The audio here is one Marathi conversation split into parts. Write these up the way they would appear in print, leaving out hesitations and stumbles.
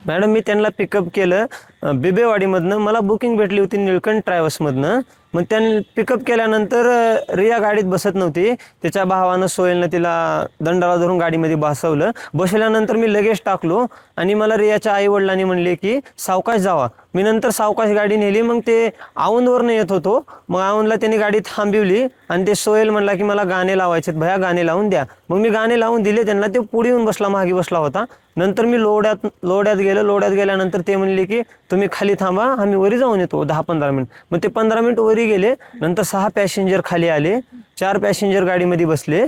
मॅडम मी त्यांना पिकअप केलं बिबेवाडीमधनं. मला बुकिंग भेटली होती निळकंठ ट्रॅव्हल्समधनं. मग त्यांनी पिकअप केल्यानंतर रिया गाडीत बसत नव्हती. त्याच्या भावानं सोहेलनं तिला दंडाला धरून गाडीमध्ये बसवलं. बसल्यानंतर मी लगेच टाकलो आणि मला रियाच्या आई वडिलांनी म्हणले की सावकाश जावा. मी नंतर सावकाश गाडी नेली. मग ते औंधवरनं येत होतो. मग औंधला त्यांनी गाडी थांबवली आणि ते सोहेल म्हणला की मला गाणे लावायचे भया, गाणे लावून द्या. मग मी गाणे लावून दिले त्यांना. ते पुढे येऊन बसला, मागे बसला होता. नंतर मी लोड्यात गेलो. लोड्यात गेल्यानंतर ते म्हणले की तुम्ही खाली थांबा, आम्ही वरी जाऊन येतो 10-15 मिनिट. मग ते 15 मिनिट वरी गेले. नंतर 6 पॅसेंजर खाली आले. 4 पॅसेंजर गाडीमध्ये बसले.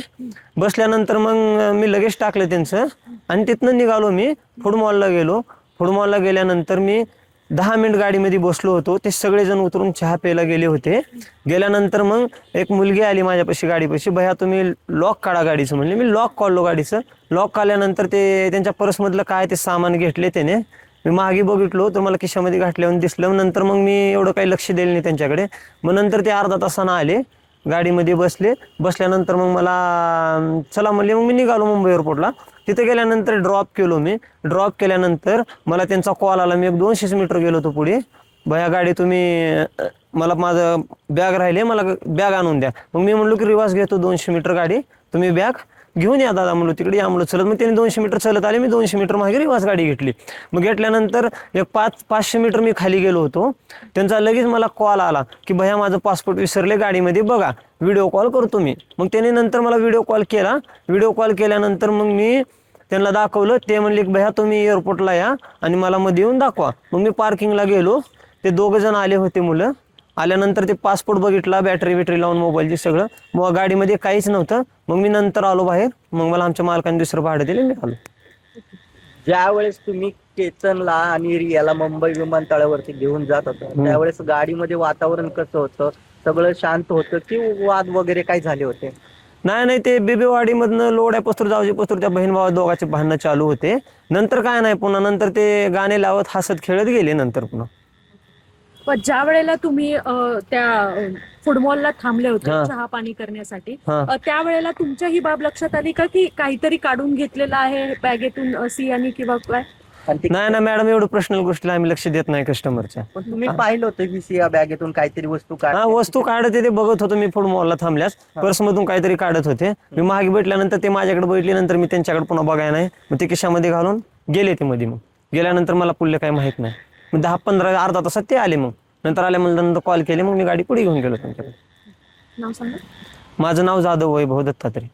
बसल्यानंतर मग मी लगेच टाकलं त्यांचं आणि तिथनं निघालो. मी फूड मॉलला गेलो. फूड मॉलला गेल्यानंतर मी 10 मिनिट गाडीमध्ये बसलो होतो. ते सगळेजण उतरून चहा प्यायला गेले होते. गेल्यानंतर मग एक मुलगी आली माझ्यापाशी गाडीपाशी. भैया तुम्ही लॉक काढा गाडीचं म्हणले. मी लॉक काढलो गाडीचं. लॉक काढल्यानंतर ते त्यांच्या पर्समधलं काय ते सामान घेतले त्याने. मी मागे बघितलो तर मला खिशामध्ये घातल्यावर दिसलं. नंतर मग मी एवढं काही लक्ष दिलं नाही त्यांच्याकडे. मग नंतर ते अर्धा तासानं आले, गाडीमध्ये बसले. बसल्यानंतर मग मला चला म्हणले. मग मी निघालो मुंबई एअरपोर्टला. तिथे गेल्यानंतर ड्रॉप केलो मी. ड्रॉप केल्यानंतर मला त्यांचा कॉल आला. मी 200 मीटर गेलो होतो पुढे. भया गाडी तुम्ही मला माझं बॅग राहिले, मला बॅग आणून द्या. मग मी म्हणलो की रिवाज घेतो 200 मीटर गाडी, तुम्ही बॅग घेऊन या दादा म्हणलो. तिकडे या म्हणलो चलत. मग त्यांनी 200 मीटर चलत आले. मी 200 मीटर मागे रिवाज गाडी घेतली. मग घेतल्यानंतर एक 500 मीटर मी खाली गेलो होतो. त्यांचा लगेच मला कॉल आला की भैया माझं पासपोर्ट विसरले गाडीमध्ये, बघा व्हिडिओ कॉल करतो मी. मग त्यांनी नंतर मला व्हिडिओ कॉल केला. व्हिडिओ कॉल केल्यानंतर मग मी त्यांना दाखवलं. ते म्हणले की भैया तुम्ही एअरपोर्टला या आणि मला मध्ये येऊन दाखवा. मग मी पार्किंगला गेलो. ते 2 जण आले होते मुलं. आल्यानंतर ते पासपोर्ट बघितला, बॅटरी लावून मोबाईलची सगळं. मग गाडीमध्ये काहीच नव्हतं. मग मी नंतर आलो बाहेर. मग मला आमच्या मालकाने दुसरं भाडं दिले, मी आलो. ज्या वेळेस तुम्ही केतनला आणि रियाला मुंबई विमानतळावरती घेऊन जात होता त्यावेळेस गाडीमध्ये वातावरण कसं होतं? सगळं शांत होतं की वाद वगैरे काय झाले होते? नाही ते बिबेवाडीमधनं लोड्या पस्तूर जावजी पस्तूर त्या बहीण भावा दोघांचे भांडणं चालू होते. नंतर काय नाही, पुन्हा नंतर ते गाणे लावत हसत खेळत गेले नंतर पुन्हा. पण ज्या वेळेला तुम्ही त्या फुटबॉलला थांबले होते चहा पाणी करण्यासाठी, त्यावेळेला तुमच्या ही बाब लक्षात आली का की काहीतरी काढून घेतलेलं आहे बॅगेतून सियानी किंवा काय? नाही मॅडम, एवढं पर्सनल गोष्टीला आम्ही लक्ष देत नाही कस्टमरच्या. पण तुम्ही पाहिलं होतं की सिया बॅगेतून काहीतरी वस्तू वस्तू काढत ते बघत होतो मी. फूड मॉलला थांबल्यास पर्समधून काहीतरी काढत होते. मी मागे भेटल्यानंतर ते माझ्याकडे बघितले. नंतर मी त्यांच्याकडे पुन्हा बघायला नाही. मग ते खिशामध्ये घालून गेले ते मध्ये. मग गेल्यानंतर मला पुढले काही माहित नाही. मग 10-15 अर्धा तासात ते आले. मग नंतर आल्यानंतर कॉल केले. मग मी गाडी पुढे घेऊन गेलो त्यांच्याकडे. नाव सांगा. माझं नाव जाधव वैभव दत्तात्रय.